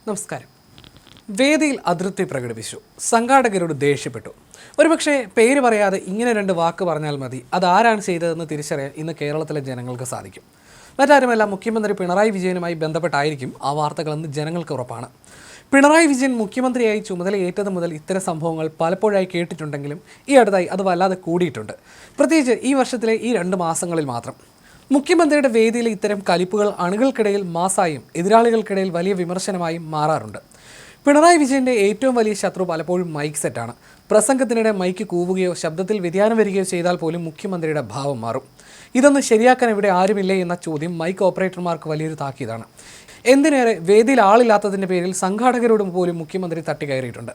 നമസ്കാരം. വേദിയിൽ അതൃപ്തി പ്രകടിപ്പിച്ചു, സംഘാടകരോട് ദേഷ്യപ്പെട്ടു. ഒരുപക്ഷെ പേര് പറയാതെ ഇങ്ങനെ രണ്ട് വാക്ക് പറഞ്ഞാൽ മതി അതാരാണ് ചെയ്തതെന്ന് തിരിച്ചറിയാൻ ഇന്ന് കേരളത്തിലെ ജനങ്ങൾക്ക് സാധിക്കും. മറ്റാരുമല്ല, മുഖ്യമന്ത്രി പിണറായി വിജയനുമായി ബന്ധപ്പെട്ടായിരിക്കും ആ വാർത്തകളെന്ന് ജനങ്ങൾക്ക് ഉറപ്പാണ്. പിണറായി വിജയൻ മുഖ്യമന്ത്രിയായി ചുമതലയേറ്റത് മുതൽ ഇത്തരം സംഭവങ്ങൾ പലപ്പോഴായി കേട്ടിട്ടുണ്ടെങ്കിലും ഈ അടുത്തായി അത് വല്ലാതെ കൂടിയിട്ടുണ്ട്. പ്രത്യേകിച്ച് ഈ വർഷത്തിലെ ഈ 2 മാസങ്ങളിൽ മാത്രം. മുഖ്യമന്ത്രിയുടെ വേദിയിലെ ഇത്തരം കലിപ്പുകൾ അണികൾക്കിടയിൽ മാസായും എതിരാളികൾക്കിടയിൽ വലിയ വിമർശനമായും മാറാറുണ്ട്. പിണറായി വിജയൻ്റെ ഏറ്റവും വലിയ ശത്രു പലപ്പോഴും മൈക്ക് സെറ്റാണ്. പ്രസംഗത്തിനിടെ മൈക്ക് കൂവുകയോ ശബ്ദത്തിൽ വ്യതിയാനം വരികയോ ചെയ്താൽ പോലും മുഖ്യമന്ത്രിയുടെ ഭാവം മാറും. ഇതൊന്ന് ശരിയാക്കാൻ ഇവിടെ ആരുമില്ലേ എന്ന ചോദ്യം മൈക്ക് ഓപ്പറേറ്റർമാർക്ക് വലിയൊരു താക്കീതാണ്. എന്തിനേറെ, വേദിയിൽ ആളില്ലാത്തതിൻ്റെ പേരിൽ സംഘാടകരോടും പോലും മുഖ്യമന്ത്രി തട്ടിക്കയറിയിട്ടുണ്ട്.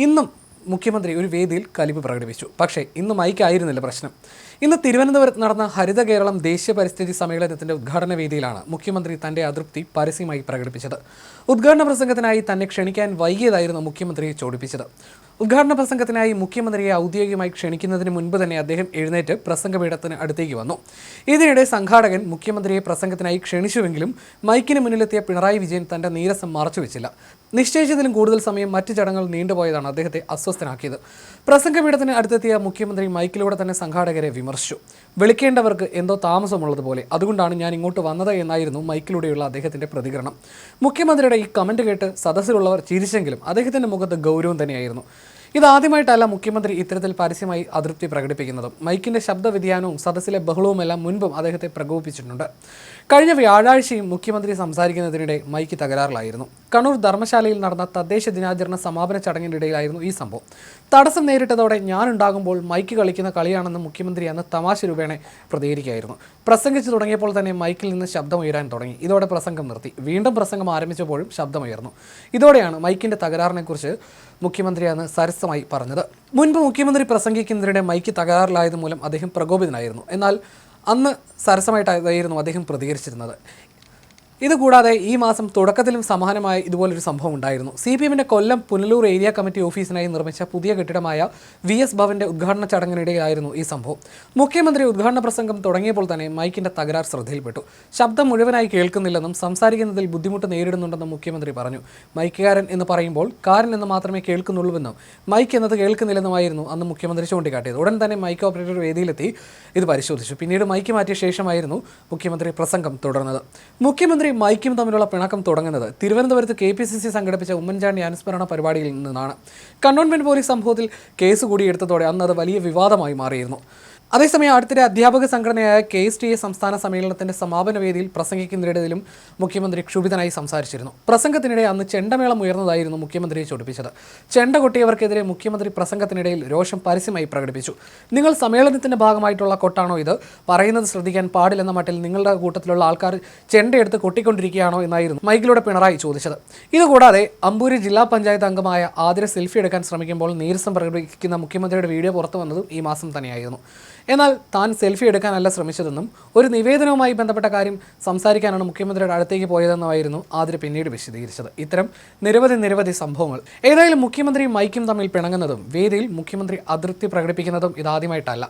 ഇന്നും മുഖ്യമന്ത്രി ഒരു വേദിയിൽ കലിപ്പ് പ്രകടിപ്പിച്ചു. പക്ഷേ ഇന്ന് മൈക്കായിരുന്നില്ല പ്രശ്നം. ഇന്ന് തിരുവനന്തപുരത്ത് നടന്ന ഹരിത കേരളം ദേശീയ പരിസ്ഥിതി സമ്മേളനത്തിൻ്റെ ഉദ്ഘാടന വേദിയിലാണ് മുഖ്യമന്ത്രി തൻ്റെ അതൃപ്തി പരസ്യമായി പ്രകടിപ്പിച്ചത്. ഉദ്ഘാടന പ്രസംഗത്തിനായി തന്നെ ക്ഷണിക്കാൻ വൈകിയതായിരുന്നു മുഖ്യമന്ത്രിയെ ചോടിപ്പിച്ചത്. ഉദ്ഘാടന പ്രസംഗത്തിനായി മുഖ്യമന്ത്രിയെ ഔദ്യോഗികമായി ക്ഷണിക്കുന്നതിന് മുൻപ് തന്നെ അദ്ദേഹം എഴുന്നേറ്റ് പ്രസംഗപീഠത്തിന് അടുത്തേക്ക് വന്നു. ഇതിനിടെ സംഘാടകൻ മുഖ്യമന്ത്രിയെ പ്രസംഗത്തിനായി ക്ഷണിച്ചുവെങ്കിലും മൈക്കിന് മുന്നിലെത്തിയ പിണറായി വിജയൻ തൻ്റെ നീരസം മറച്ചുവെച്ചില്ല. നിശ്ചയിച്ചതിലും കൂടുതൽ സമയം മറ്റ് ചടങ്ങുകൾ നീണ്ടുപോയതാണ് അദ്ദേഹത്തെ അസ്വസ്ഥനാക്കിയത്. പ്രസംഗപീഠത്തിന് അടുത്തെത്തിയ മുഖ്യമന്ത്രി മൈക്കിലൂടെ തന്നെ സംഘാടകരെ വിമർശിച്ചു. വിളിക്കേണ്ടവർക്ക് എന്തോ താമസമുള്ളതുപോലെ, അതുകൊണ്ടാണ് ഞാൻ ഇങ്ങോട്ട് വന്നത് എന്നായിരുന്നു മൈക്കിലൂടെയുള്ള അദ്ദേഹത്തിൻ്റെ പ്രതികരണം. മുഖ്യമന്ത്രിയുടെ ഈ കമൻറ്റ് കേട്ട് സദസ്സിലുള്ളവർ ചിരിച്ചെങ്കിലും അദ്ദേഹത്തിൻ്റെ മുഖത്ത് ഗൗരവം തന്നെയായിരുന്നു. ഇതാദ്യമായിട്ടല്ല മുഖ്യമന്ത്രി ഇത്തരത്തിൽ പരസ്യമായി അതൃപ്തി പ്രകടിപ്പിക്കുന്നത്. മൈക്കിൻ്റെ ശബ്ദ വ്യതിയാനവും സദസ്സിലെ ബഹളവുമെല്ലാം മുൻപും അദ്ദേഹത്തെ പ്രകോപിപ്പിച്ചിട്ടുണ്ട്. കഴിഞ്ഞ വ്യാഴാഴ്ചയും മുഖ്യമന്ത്രി സംസാരിക്കുന്നതിനിടെ മൈക്ക് തകരാറിലായിരുന്നു. കണ്ണൂർ ധർമ്മശാലയിൽ നടന്ന തദ്ദേശ ദിനാചരണ സമാപന ചടങ്ങിനിടയിലായിരുന്നു ഈ സംഭവം. തടസ്സം നേരിട്ടതോടെ ഞാനുണ്ടാകുമ്പോൾ മൈക്ക് കളിക്കുന്ന കളിയാണെന്ന് മുഖ്യമന്ത്രി അന്ന് തമാശ രൂപേണ പ്രതികരിക്കുകയായിരുന്നു. പ്രസംഗിച്ചു തുടങ്ങിയപ്പോൾ തന്നെ മൈക്കിൽ നിന്ന് ശബ്ദം ഉയരാൻ തുടങ്ങി. ഇതോടെ പ്രസംഗം നിർത്തി. വീണ്ടും പ്രസംഗം ആരംഭിച്ചപ്പോഴും ശബ്ദമുയർന്നു. ഇതോടെയാണ് മൈക്കിൻ്റെ തകരാറിനെക്കുറിച്ച് മുഖ്യമന്ത്രി അന്ന് സരസമായി പറഞ്ഞത്. മുൻപ് മുഖ്യമന്ത്രി പ്രസംഗിക്കുന്നതിനിടെ മൈക്ക് തകരാറിലായത് മൂലം അദ്ദേഹം പ്രകോപിതനായിരുന്നു. എന്നാൽ അന്ന് സരസമായിട്ടായിരുന്നു അദ്ദേഹം പ്രതികരിച്ചിരുന്നത്. ഇതുകൂടാതെ ഈ മാസം തുടക്കത്തിലും സമാനമായ ഇതുപോലൊരു സംഭവം ഉണ്ടായിരുന്നു. CPM-ന്റെ കൊല്ലം പുനലൂർ ഏരിയ കമ്മിറ്റി ഓഫീസിനായി നിർമ്മിച്ച പുതിയ കെട്ടിടമായ VS ഭവന്റെ ഉദ്ഘാടന ചടങ്ങിനിടെയായിരുന്നു ഈ സംഭവം. മുഖ്യമന്ത്രി ഉദ്ഘാടന പ്രസംഗം തുടങ്ങിയപ്പോൾ തന്നെ മൈക്കിന്റെ തകരാർ ശ്രദ്ധയിൽപ്പെട്ടു. ശബ്ദം മുഴുവനായി കേൾക്കുന്നില്ലെന്നും സംസാരിക്കുന്നതിൽ ബുദ്ധിമുട്ട് നേരിടുന്നുണ്ടെന്നും മുഖ്യമന്ത്രി പറഞ്ഞു. മൈക്കുകാരൻ എന്ന് പറയുമ്പോൾ കാരൻ എന്ന് മാത്രമേ കേൾക്കുന്നുള്ളൂവെന്നും മൈക്ക് എന്നത് കേൾക്കുന്നില്ലെന്നുമായിരുന്നു അന്ന് മുഖ്യമന്ത്രി ചൂണ്ടിക്കാട്ടിയത്. ഉടൻ തന്നെ മൈക്ക് ഓപ്പറേറ്റർ വേദിയിലെത്തി ഇത് പരിശോധിച്ചു. പിന്നീട് മൈക്ക് മാറ്റിയ ശേഷമായിരുന്നു മുഖ്യമന്ത്രി പ്രസംഗം തുടർന്നത്. മുഖ്യമന്ത്രി മൈക്കും തമ്മിലുള്ള പിണക്കം തുടങ്ങുന്നത് തിരുവനന്തപുരത്ത് KPCC സംഘടിപ്പിച്ച ഉമ്മൻചാണ്ടി അനുസ്മരണ പരിപാടിയിൽ നിന്നാണ്. കണ്ടോൺമെന്റ് പോലീസ് സംഭവത്തിൽ കേസ് കൂടിയെടുത്തതോടെ അന്ന് അത് വലിയ വിവാദമായി മാറിയിരുന്നു. അതേസമയം അടുത്തിടെ അധ്യാപക സംഘടനയായ KSTA സംസ്ഥാന സമ്മേളനത്തിന്റെ സമാപന വേദിയിൽ പ്രസംഗിക്കുന്നതിനിടയിലും മുഖ്യമന്ത്രി ക്ഷുഭിതനായി സംസാരിച്ചിരുന്നു. പ്രസംഗത്തിനിടെ അന്ന് ചെണ്ടമേളം ഉയർന്നതായിരുന്നു മുഖ്യമന്ത്രിയെ ചൊടിപ്പിച്ചത്. ചെണ്ട കൊട്ടിയവർക്കെതിരെ മുഖ്യമന്ത്രി പ്രസംഗത്തിനിടയിൽ രോഷം പരസ്യമായി പ്രകടിപ്പിച്ചു. നിങ്ങൾ സമ്മേളനത്തിന്റെ ഭാഗമായിട്ടുള്ള കൊട്ടാണോ ഇത്? പറയുന്നത് ശ്രദ്ധിക്കാൻ പാടില്ലെന്ന മട്ടിൽ നിങ്ങളുടെ കൂട്ടത്തിലുള്ള ആൾക്കാർ ചെണ്ടയെടുത്ത് കൊട്ടിക്കൊണ്ടിരിക്കുകയാണോ എന്നായിരുന്നു മൈക്കിലൂടെ പിണറായി ചോദിച്ചത്. ഇതുകൂടാതെ അമ്പൂരി ജില്ലാ പഞ്ചായത്ത് അംഗമായ ആതിര സെൽഫി എടുക്കാൻ ശ്രമിക്കുമ്പോൾ നീരസം പ്രകടിപ്പിക്കുന്ന മുഖ്യമന്ത്രിയുടെ വീഡിയോ പുറത്തു വന്നതും ഈ മാസം തന്നെയായിരുന്നു. എന്നാൽ താൻ സെൽഫി എടുക്കാനല്ല ശ്രമിച്ചതെന്നും ഒരു നിവേദനവുമായി ബന്ധപ്പെട്ട കാര്യം സംസാരിക്കാനാണ് മുഖ്യമന്ത്രിയുടെ അടുത്തേക്ക് പോയതെന്നുമായിരുന്നു ആതിര പിന്നീട് വിശദീകരിച്ചത്. ഇത്തരം നിരവധി സംഭവങ്ങൾ. ഏതായാലും മുഖ്യമന്ത്രിയും മൈക്കും തമ്മിൽ പിണങ്ങുന്നതും വേദിയിൽ മുഖ്യമന്ത്രി അതൃപ്തി പ്രകടിപ്പിക്കുന്നതും ഇതാദ്യമായിട്ടല്ല.